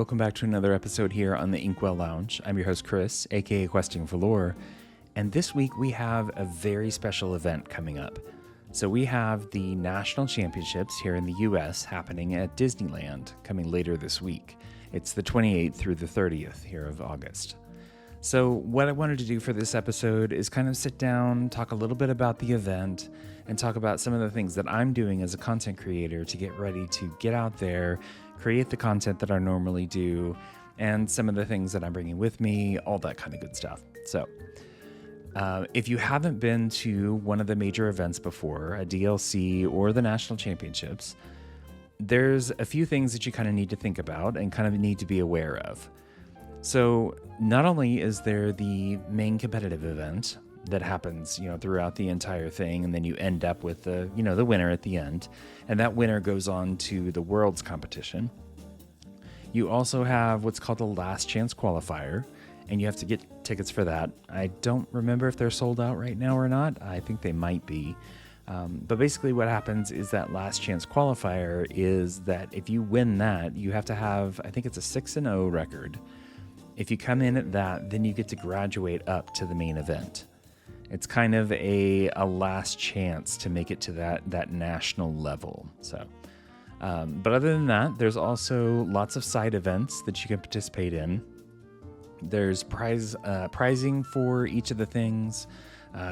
welcome back to another episode here on the Inkwell Lounge. I'm your host, Chris, aka Questing for Lore, and this week we have a very special event coming up. So we have the National Championships here in the US happening at Disneyland coming later this week. It's the 28th through the 30th here of August. So what I wanted to do for this episode is kind of sit down, talk a little bit about the event, and talk about some of the things that I'm doing as a content creator to get ready to get out there, create the content that I normally do, and some of the things that I'm bringing with me, all that kind of good stuff. So if you haven't been to one of the major events before, a DLC or the National Championships, there's a few things that you kind of need to think about and kind of need to be aware of. So not only is there the main competitive event that happens, throughout the entire thing, and then you end up with the winner at the end, and that winner goes on to the Worlds competition. You also have what's called the Last Chance Qualifier, and you have to get tickets for that. I don't remember if they're sold out right now or not. I think they might be. But basically what happens is that Last Chance Qualifier is that if you win that, you have to have, I think it's a 6-0 record. If you come in at that, then you get to graduate up to the main event. It's kind of a last chance to make it to that national level. So, but other than that, there's also lots of side events that you can participate in. There's pricing for each of the things.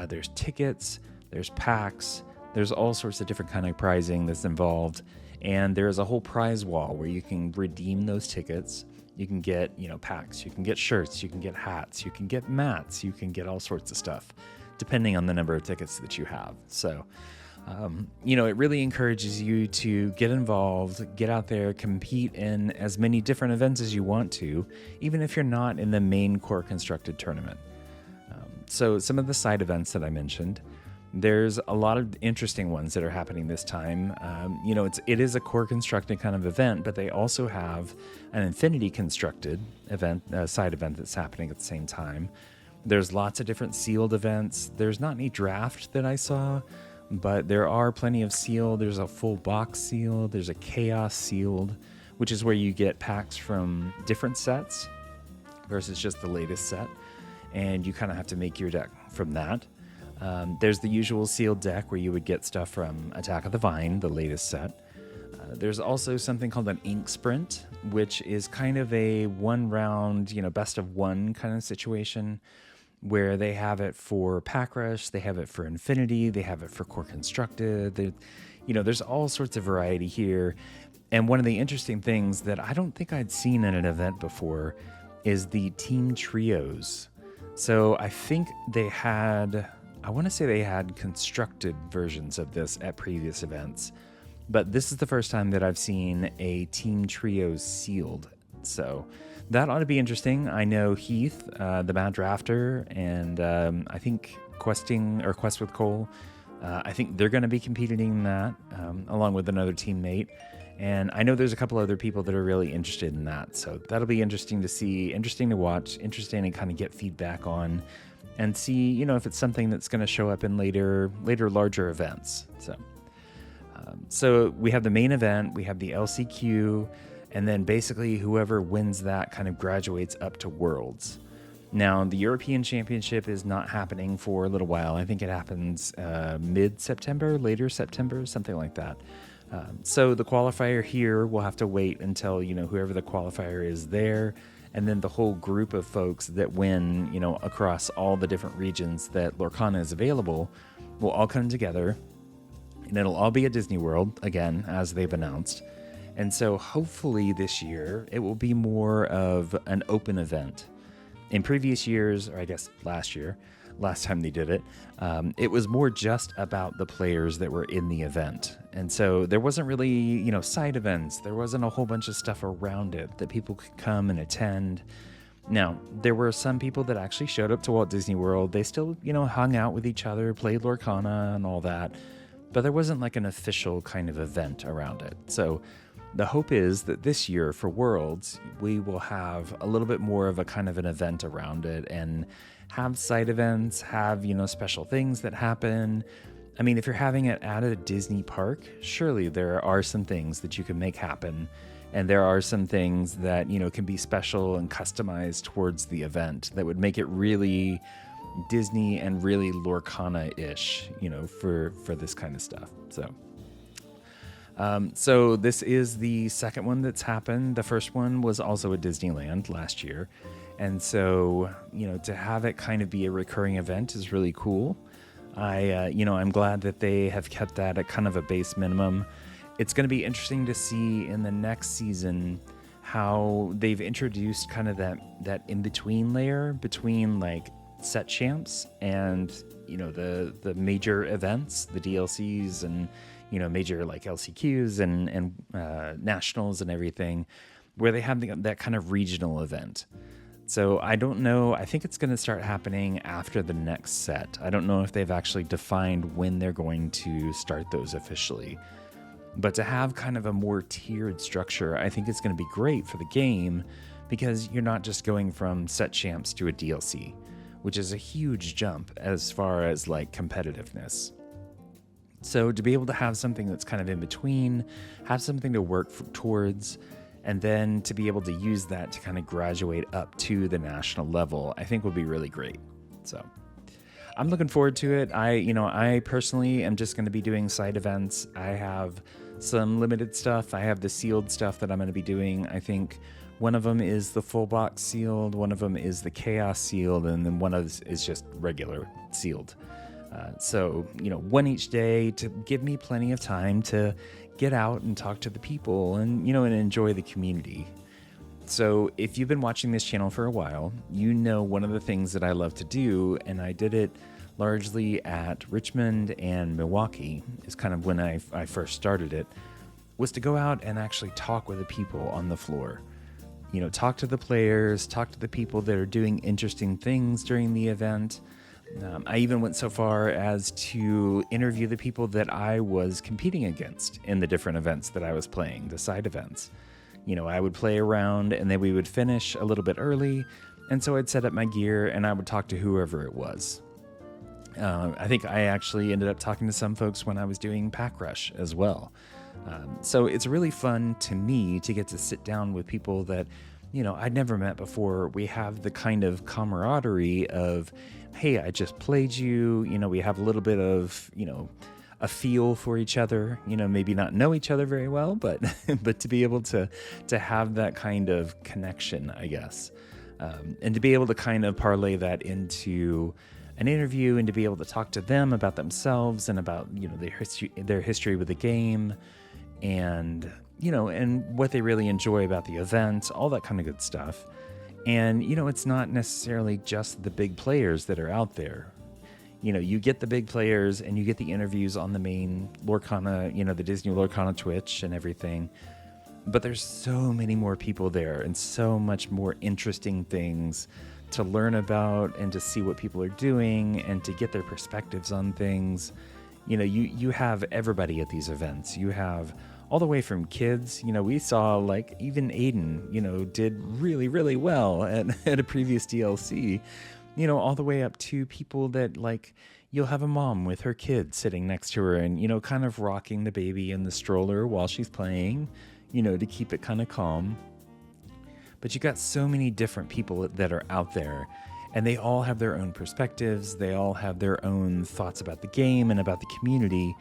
There's tickets. There's packs. There's all sorts of different kind of pricing that's involved. And there's a whole prize wall where you can redeem those tickets. You can get, packs. You can get shirts. You can get hats. You can get mats. You can get all sorts of stuff, depending on the number of tickets that you have. So, it really encourages you to get involved, get out there, compete in as many different events as you want to, even if you're not in the main core constructed tournament. So some of the side events that I mentioned, there's a lot of interesting ones that are happening this time. It is a core constructed kind of event, but they also have an infinity constructed event, side event that's happening at the same time. There's lots of different sealed events. There's not any draft that I saw, but there are plenty of sealed. There's a full box sealed. There's a chaos sealed, which is where you get packs from different sets versus just the latest set. And you kind of have to make your deck from that. There's the usual sealed deck where you would get stuff from Attack of the Vine, the latest set. There's also something called an ink sprint, which is kind of a one round, best of one kind of situation, where they have it for Pack Rush, they have it for Infinity, they have it for Core Constructed. There's all sorts of variety here. And one of the interesting things that I don't think I'd seen in an event before is the team trios. So I think I want to say they had constructed versions of this at previous events, but this is the first time that I've seen a team trios sealed. So that ought to be interesting. I know Heath, the Mad Drafter, and I think Quest with Cole, I think they're going to be competing in that along with another teammate. And I know there's a couple other people that are really interested in that. So that'll be interesting to see, interesting to watch, interesting to kind of get feedback on and see, if it's something that's going to show up in later larger events. So we have the main event, we have the LCQ, and then basically whoever wins that kind of graduates up to Worlds. Now, the European Championship is not happening for a little while. I think it happens mid-September, later September, something like that. So the qualifier here will have to wait until, whoever the qualifier is there, and then the whole group of folks that win, across all the different regions that Lorcana is available will all come together, and it'll all be at Disney World, again, as they've announced. And so hopefully this year, it will be more of an open event. In previous years, or I guess last time they did it, it was more just about the players that were in the event. And so there wasn't really, side events. There wasn't a whole bunch of stuff around it that people could come and attend. Now, there were some people that actually showed up to Walt Disney World. They still, hung out with each other, played Lorcana and all that. But there wasn't like an official kind of event around it. So the hope is that this year for Worlds, we will have a little bit more of a kind of an event around it and have side events, have, special things that happen. I mean, if you're having it at a Disney park, surely there are some things that you can make happen And there are some things that, can be special and customized towards the event that would make it really Disney and really Lorcana-ish, for this kind of stuff. So this is the second one that's happened. The first one was also at Disneyland last year. And so, to have it kind of be a recurring event is really cool. I'm glad that they have kept that at kind of a base minimum. It's going to be interesting to see in the next season how they've introduced kind of that in-between layer between like set champs and, the major events, the DLCs and, major like LCQs and nationals and everything, where they have that kind of regional event. So I don't know. I think it's going to start happening after the next set. I don't know if they've actually defined when they're going to start those officially. But to have kind of a more tiered structure, I think it's going to be great for the game because you're not just going from set champs to a DLC, which is a huge jump as far as like competitiveness. So to be able to have something that's kind of in between, have something to work towards, and then to be able to use that to kind of graduate up to the national level, I think would be really great. So I'm looking forward to it. I personally am just going to be doing side events. I have some limited stuff. I have the sealed stuff that I'm going to be doing. I think one of them is the full box sealed, one of them is the chaos sealed, and then one of is just regular sealed. So, one each day to give me plenty of time to get out and talk to the people and, and enjoy the community. So if you've been watching this channel for a while, one of the things that I love to do, and I did it largely at Richmond and Milwaukee, is kind of when I first started it, was to go out and actually talk with the people on the floor. Talk to the players, talk to the people that are doing interesting things during the event. I even went so far as to interview the people that I was competing against in the different events that I was playing, the side events. I would play around and then we would finish a little bit early. And so I'd set up my gear and I would talk to whoever it was. I think I actually ended up talking to some folks when I was doing Pack Rush as well. So it's really fun to me to get to sit down with people that, I'd never met before. We have the kind of camaraderie of, hey, I just played you. We have a little bit of, a feel for each other, maybe not know each other very well, but but to be able to have that kind of connection, I guess, and to be able to kind of parlay that into an interview and to be able to talk to them about themselves and about, their history with the game and, and what they really enjoy about the event, all that kind of good stuff. And, it's not necessarily just the big players that are out there. You get the big players and you get the interviews on the main Lorcana, the Disney Lorcana Twitch and everything. But there's so many more people there and so much more interesting things to learn about and to see what people are doing and to get their perspectives on things. You have everybody at these events. You have all the way from kids. We saw like even Aiden, did really, really well at a previous DLC. All the way up to people that like, you'll have a mom with her kid sitting next to her and, kind of rocking the baby in the stroller while she's playing, to keep it kind of calm. But you got so many different people that are out there and they all have their own perspectives. They all have their own thoughts about the game and about the community.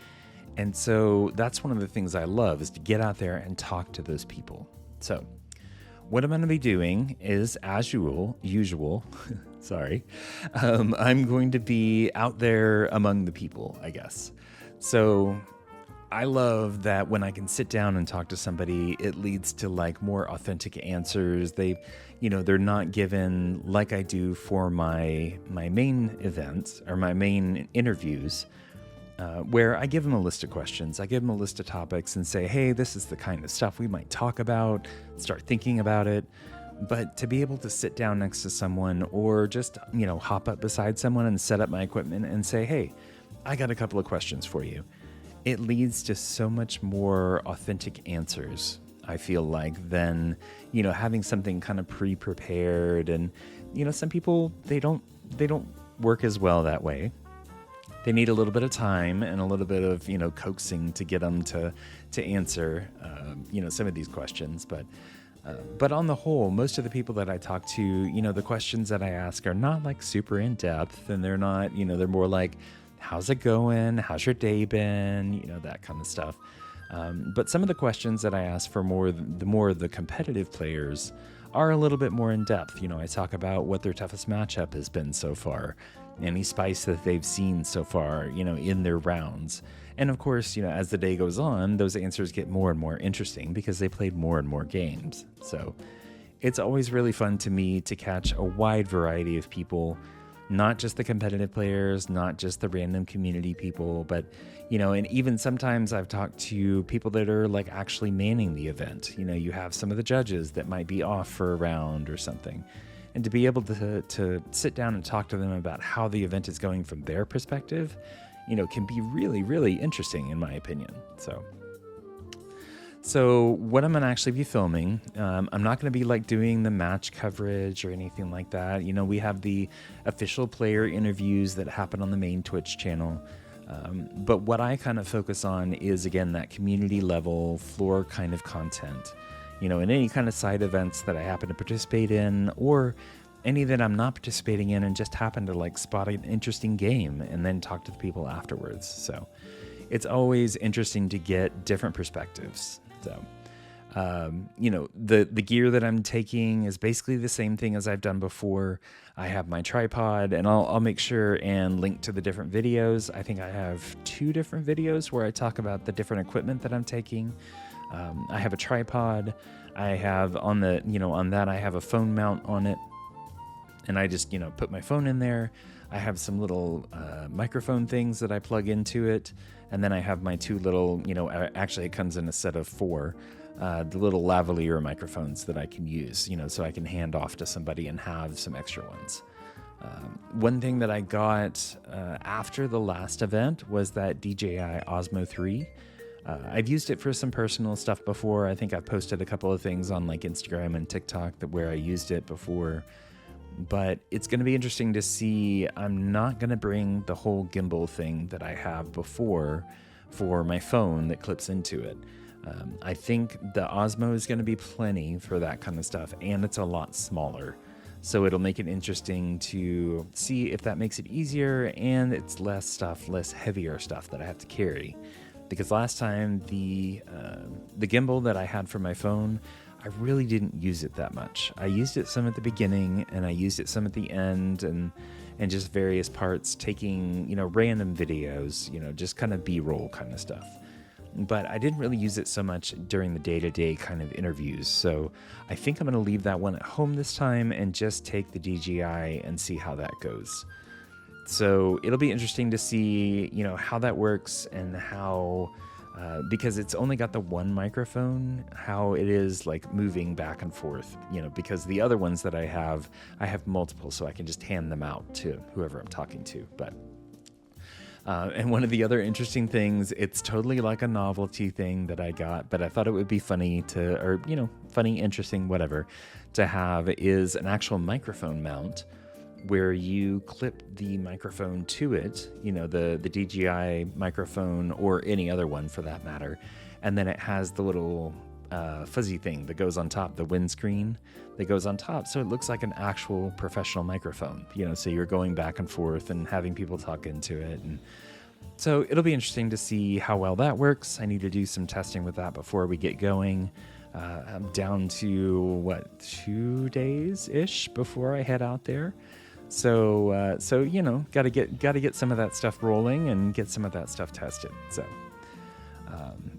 And so that's one of the things I love is to get out there and talk to those people. So what I'm going to be doing is, as usual, sorry, I'm going to be out there among the people, I guess. So I love that when I can sit down and talk to somebody, it leads to like more authentic answers. They're not given like I do for my main events or my main interviews, where I give them a list of questions. I give them a list of topics and say, hey, this is the kind of stuff we might talk about, start thinking about it. But to be able to sit down next to someone or just, hop up beside someone and set up my equipment and say, hey, I got a couple of questions for you. It leads to so much more authentic answers, I feel like, than, having something kind of pre-prepared. And, some people, they don't work as well that way. they need a little bit of time and a little bit of, coaxing to get them to answer, some of these questions. But on the whole, most of the people that I talk to, the questions that I ask are not like super in depth, and they're not, they're more like, how's it going? How's your day been? That kind of stuff. But some of the questions that I ask for the competitive players are a little bit more in depth. I talk about what their toughest matchup has been so far, any spice that they've seen so far, in their rounds. And of course, as the day goes on, those answers get more and more interesting because they played more and more games. So it's always really fun to me to catch a wide variety of people, not just the competitive players, not just the random community people, but, and even sometimes I've talked to people that are like actually manning the event. You have some of the judges that might be off for a round or something. And to be able to sit down and talk to them about how the event is going from their perspective, can be really, really interesting in my opinion. So what I'm going to actually be filming, I'm not going to be like doing the match coverage or anything like that. We have the official player interviews that happen on the main Twitch channel. But what I kind of focus on is, again, that community level floor kind of content, in any kind of side events that I happen to participate in, or any that I'm not participating in and just happen to like spot an interesting game and then talk to the people afterwards. So it's always interesting to get different perspectives. So, the gear that I'm taking is basically the same thing as I've done before. I have my tripod, and I'll make sure and link to the different videos. I think I have 2 different videos where I talk about the different equipment that I'm taking. I have a tripod. I have on that I have a phone mount on it, and I just, put my phone in there. I have some little microphone things that I plug into it. And then I have my 2 little, actually it comes in a set of 4, the little lavalier microphones that I can use, so I can hand off to somebody and have some extra ones. One thing that I got after the last event was that DJI Osmo 3. I've used it for some personal stuff before. I think I've posted a couple of things on like Instagram and TikTok where I used it before. But it's going to be interesting to see. I'm not going to bring the whole gimbal thing that I have before for my phone that clips into it. I think the Osmo is going to be plenty for that kind of stuff, and it's a lot smaller. So it'll make it interesting to see if that makes it easier, and it's less heavier stuff that I have to carry. Because last time the gimbal that I had for my phone, I really didn't use it that much. I used it some at the beginning, and I used it some at the end, and just various parts, taking, random videos, just kind of B-roll kind of stuff. But I didn't really use it so much during the day-to-day kind of interviews. So I think I'm going to leave that one at home this time and just take the DJI and see how that goes. So it'll be interesting to see, how that works and how... because it's only got the one microphone, how it is like moving back and forth, because the other ones that I have multiple, so I can just hand them out to whoever I'm talking to. But and one of the other interesting things, it's totally like a novelty thing that I got, but I thought it would be funny funny, interesting, whatever, to have, is an actual microphone mount where you clip the microphone to it, the DJI microphone or any other one for that matter. And then it has the little fuzzy thing that goes on top, the windscreen that goes on top. So it looks like an actual professional microphone, so you're going back and forth and having people talk into it. And so it'll be interesting to see how well that works. I need to do some testing with that before we get going. I'm down to 2 days-ish before I head out there. So got to get some of that stuff rolling and get some of that stuff tested. So,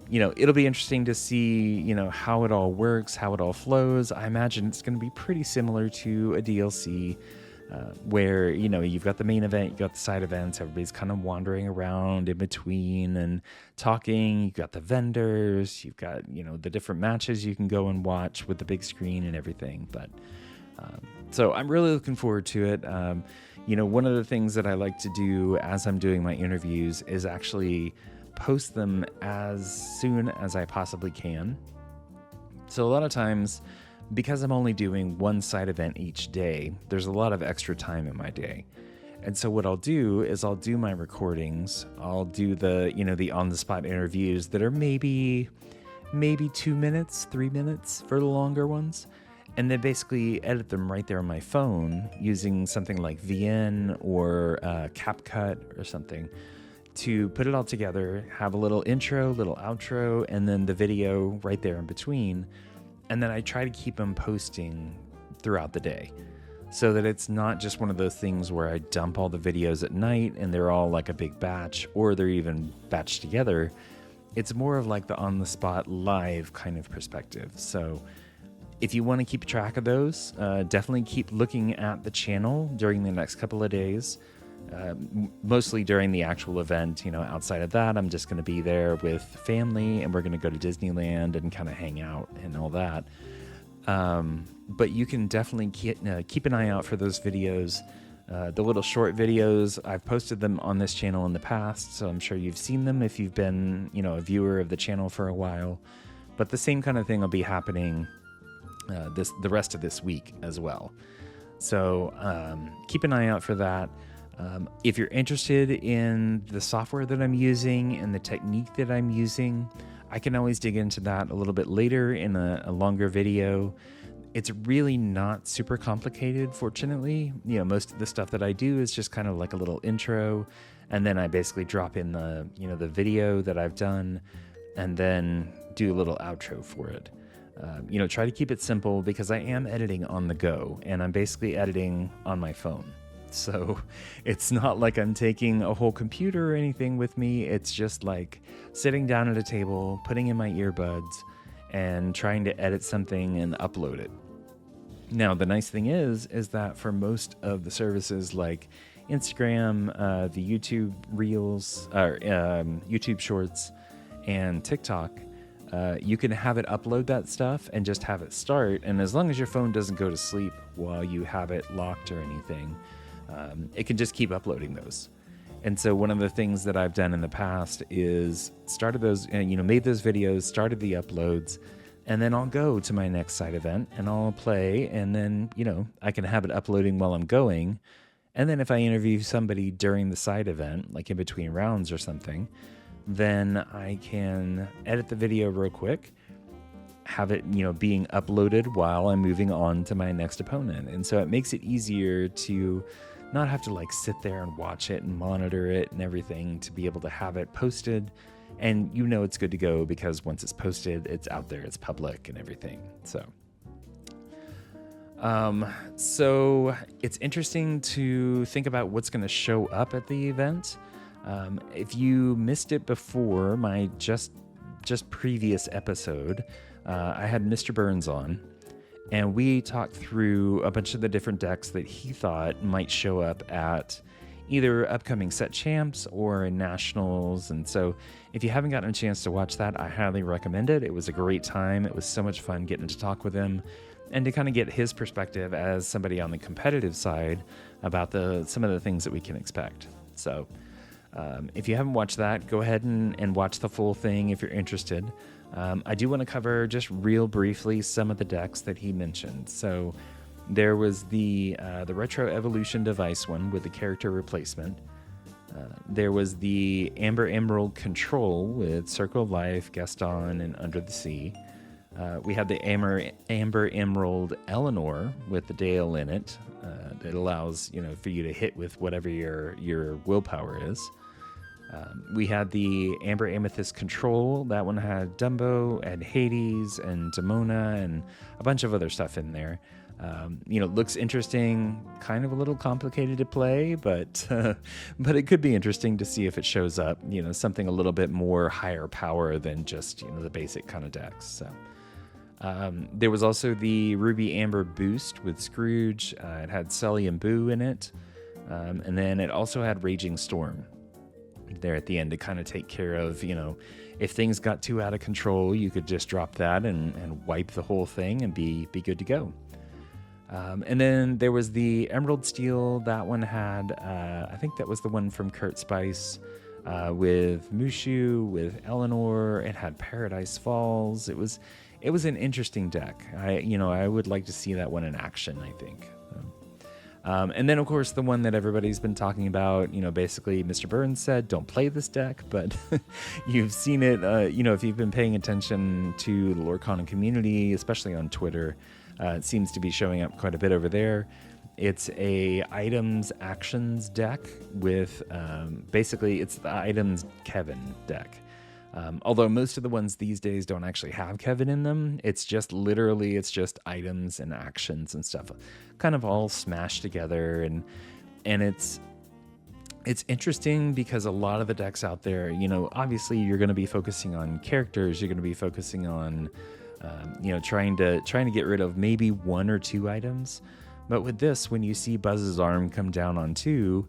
it'll be interesting to see, how it all works, how it all flows. I imagine it's going to be pretty similar to a DLC, where, you've got the main event, you've got the side events, everybody's kind of wandering around in between and talking. You've got the vendors, you've got, the different matches you can go and watch with the big screen and everything. But, so I'm really looking forward to it. One of the things that I like to do as I'm doing my interviews is actually post them as soon as I possibly can. So a lot of times, because I'm only doing one side event each day, there's a lot of extra time in my day. And so what I'll do is I'll do my recordings. I'll do the on the spot interviews that are maybe 2 minutes, 3 minutes for the longer ones. And then basically edit them right there on my phone using something like VN or CapCut or something to put it all together, have a little intro, little outro, and then the video right there in between. And then I try to keep them posting throughout the day so that it's not just one of those things where I dump all the videos at night and they're all like a big batch, or they're even batched together. It's more of like the on the spot live kind of perspective. So if you want to keep track of those, definitely keep looking at the channel during the next couple of days, mostly during the actual event. Outside of that, I'm just going to be there with family, and we're going to go to Disneyland and kind of hang out and all that. But you can definitely keep an eye out for those videos, the little short videos. I've posted them on this channel in the past, so I'm sure you've seen them if you've been, a viewer of the channel for a while. But the same kind of thing will be happening the rest of this week as well. So keep an eye out for that. If you're interested in the software that I'm using and the technique that I'm using, I can always dig into that a little bit later in a longer video. It's really not super complicated, fortunately. Most of the stuff that I do is just kind of like a little intro, and then I basically drop in the video that I've done, and then do a little outro for it. Try to keep it simple because I am editing on the go, and I'm basically editing on my phone. So it's not like I'm taking a whole computer or anything with me. It's just like sitting down at a table, putting in my earbuds, and trying to edit something and upload it. Now, the nice thing is that for most of the services like Instagram, the YouTube Reels, or YouTube Shorts, and TikTok, you can have it upload that stuff and just have it start. And as long as your phone doesn't go to sleep while you have it locked or anything, it can just keep uploading those. And so one of the things that I've done in the past is started those, made those videos, started the uploads, and then I'll go to my next side event and I'll play, and then, I can have it uploading while I'm going. And then if I interview somebody during the side event, like in between rounds or something, then I can edit the video real quick, have it, being uploaded while I'm moving on to my next opponent. And so it makes it easier to not have to like sit there and watch it and monitor it and everything, to be able to have it posted. And it's good to go because once it's posted, it's out there, it's public and everything. So it's interesting to think about what's going to show up at the event. If you missed it before, my just previous episode, I had Mr. Burns on, and we talked through a bunch of the different decks that he thought might show up at either upcoming set champs or in nationals. And so if you haven't gotten a chance to watch that, I highly recommend it. It was a great time. It was so much fun getting to talk with him and to kind of get his perspective as somebody on the competitive side about some of the things that we can expect. So if you haven't watched that, go ahead and watch the full thing if you're interested. I do want to cover just real briefly some of the decks that he mentioned. So there was the Retro Evolution device one with the character replacement. There was the Amber Emerald Control with Circle of Life, Gaston, and Under the Sea. We had the Amber Emerald Eleanor with the Dale in it that allows for you to hit with whatever your willpower is. We had the Amber Amethyst Control. That one had Dumbo and Hades and Demona and a bunch of other stuff in there. Looks interesting, kind of a little complicated to play, but it could be interesting to see if it shows up, something a little bit more higher power than just, the basic kind of decks. So there was also the Ruby Amber Boost with Scrooge. It had Sully and Boo in it. And then it also had Raging Storm there at the end to kind of take care of, if things got too out of control, you could just drop that and wipe the whole thing and be good to go. And then there was the Emerald Steel. That one had, I think that was the one from Kurt Spice, with Mushu, with Eleanor. It had Paradise Falls. It was an interesting deck. I would like to see that one in action, I think. And then, of course, the one that everybody's been talking about, basically Mr. Burns said, don't play this deck, but you've seen it, if you've been paying attention to the Lorcana community, especially on Twitter, it seems to be showing up quite a bit over there. It's a items actions deck with, basically, it's the items Kevin deck. Although most of the ones these days don't actually have Kevin in them. It's just items and actions and stuff kind of all smashed together. And it's interesting because a lot of the decks out there, obviously you're going to be focusing on characters. You're going to be focusing on, trying to get rid of maybe one or two items. But with this, when you see Buzz's arm come down on 2,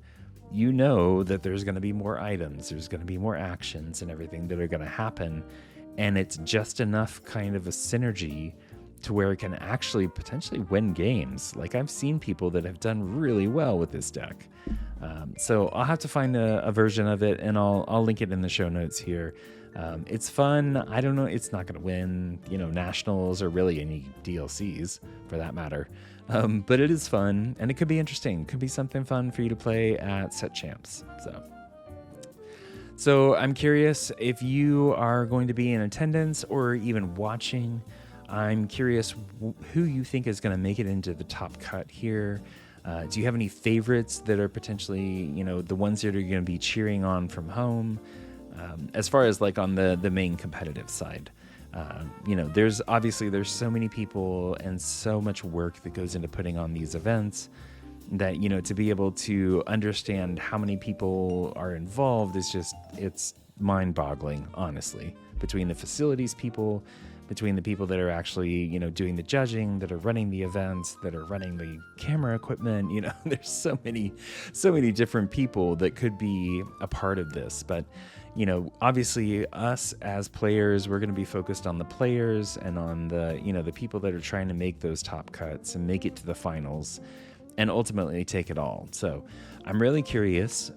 you know that there's going to be more items, there's going to be more actions and everything that are going to happen. And it's just enough kind of a synergy to where it can actually potentially win games. Like I've seen people that have done really well with this deck. So I'll have to find a version of it and I'll link it in the show notes here. It's fun. I don't know. It's not going to win, nationals or really any DLCs for that matter. But it is fun and it could be interesting. Could be something fun for you to play at Set Champs. So I'm curious if you are going to be in attendance or even watching. I'm curious who you think is going to make it into the top cut here. Do you have any favorites that are potentially, the ones that are going to be cheering on from home? As far as like on the main competitive side, there's so many people and so much work that goes into putting on these events that, to be able to understand how many people are involved it's mind-boggling, honestly, between the facilities people, between the people that are actually, doing the judging, that are running the events, that are running the camera equipment, there's so many different people that could be a part of this. But obviously us as players, we're going to be focused on the players and on the, the people that are trying to make those top cuts and make it to the finals and ultimately take it all. So I'm really curious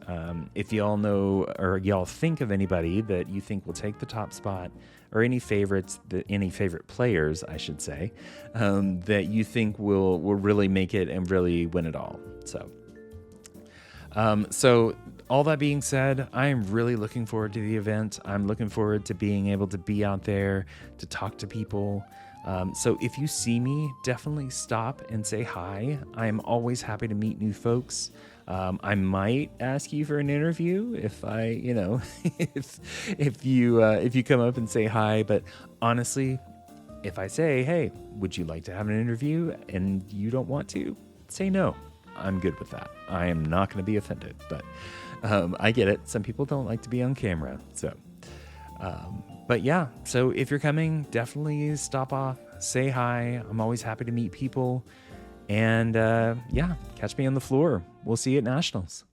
if y'all know or y'all think of anybody that you think will take the top spot or any favorites, any favorite players, I should say, that you think will really make it and really win it all. So all that being said, I am really looking forward to the event. I'm looking forward to being able to be out there to talk to people. So if you see me, definitely stop and say hi. I'm always happy to meet new folks. I might ask you for an interview if I, if you come up and say hi. But honestly, if I say, hey, would you like to have an interview and you don't want to, say no. I'm good with that. I am not going to be offended, but I get it. Some people don't like to be on camera. So, but yeah, so if you're coming, definitely stop off, say hi. I'm always happy to meet people. And yeah, catch me on the floor. We'll see you at Nationals.